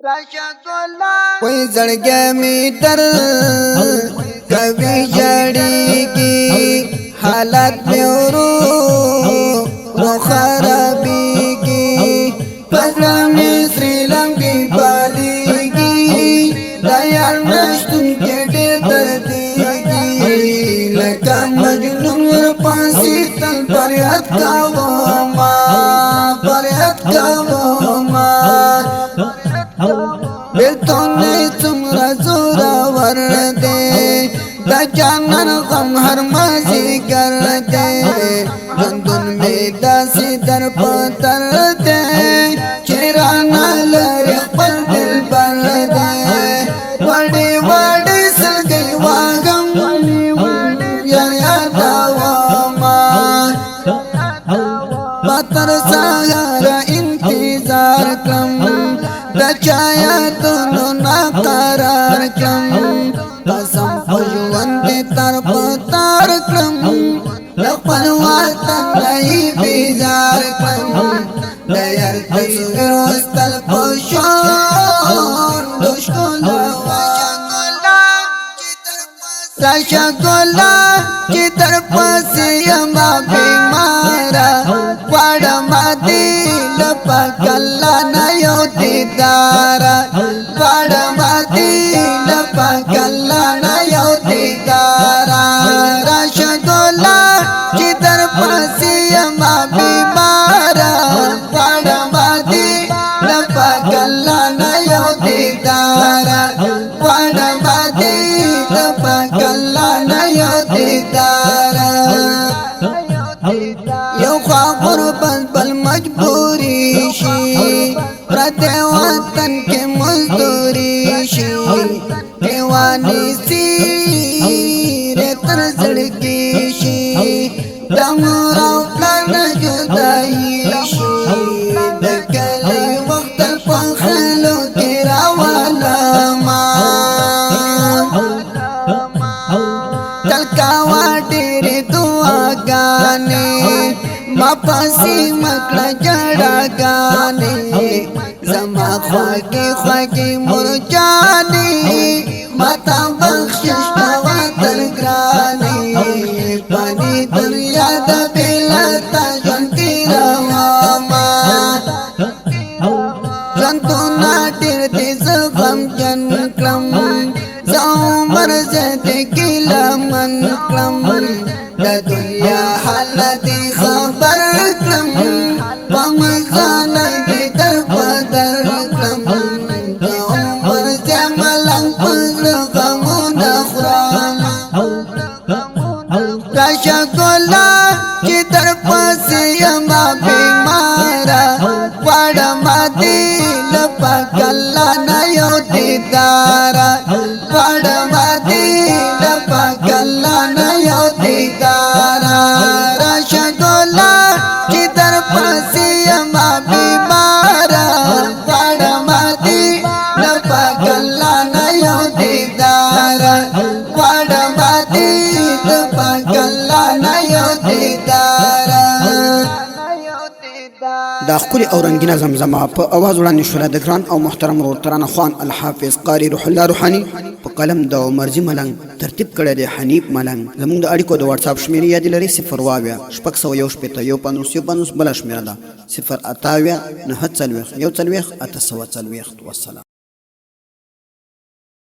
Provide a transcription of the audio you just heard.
कोई जड़गे मीटर कभी जड़ेगी हालत में रो खराबी की पसरा में श्रीलंकी पालेगी दयाल नश्तुन के दर्देगी लगा मजनून पासी तल फरियाद का वो माँ बेतोने तुमरा जोरा वर दे दजानन गम हर मजी कर दे रंदुन में दासी दर पतर दे चिराना लरे पर दिल पर दे वड़ी वड़ी सल गई वागम यादा माँ पतर सारा इंतजार कम दचाया दोनों नाकारार क्रम कसम फजुवन के तरफ तार क्रम लपनवाता नहीं बेजार क्रम दयाल तस्वीरों पशोर दुश्मन रशगुल्ला की तरफ से यमा बीमारा पड़मा दिल पकल्ला नयो दीदारा पड़मा दिल पकल्ला नयो दीदारा रशगुल्ला की तरफ से यमा बीमारा पड़मा दिल पकल्ला नयो दीदारा पड़मा दिल पकल्ला नयो दीदारा यो ख्वा गुरबत बल मजबूरी शी प्रदे वतन के मजदूरी शी देवानी सी रे तर जड़की शी दमरा कर जुदाई शी दकले वक्त पखलो तेरा वाला तलकावा तेरे दुआ गाने मापासी मकड़ा जड़ा गाने जमा ख्वागे मुरझाने माता बख्शिश नवा तरग्राने पानी दरिया दबेलाता जंती रवामा जंतु नाटिर ते जगम जनक्रम जामर जदे किला मन क्रम दुनिया हालत खबर क्रम पमजान बेदर बदर क्रम जामर जमलंग पजर गमुन खुरान रशगुल्ला की तरफ से यमा बीमारा पड़मा दिल पकल्ला नयो दीदारा पड़मा दिल पकल्ला नयो दीदारा रशगुल्ला की तरफ से यमा बीमारा पड़मा दिल पकल्ला नयो दीदारा पड़मा दिल पकल्ला नयो दीदारा دا خوري او رنگینه زمزمه په اواز وړاندې شوه د ګران او محترم ورور ترانه خوان الحافظ قاری روح الله روحاني په قلم د مرزي ملنګ ترتیب کړی دی حنیف ملنګ زموږ د اړیکو د واتس اپ شمیرې یاد لري 0 شپږ سوه یو شپېته یو پنځوس یو پنځوس بله شمیره ده 0 اتاویا 9 څلوېښت 1 څلوېښت 8 سوه څلوېښت والسلام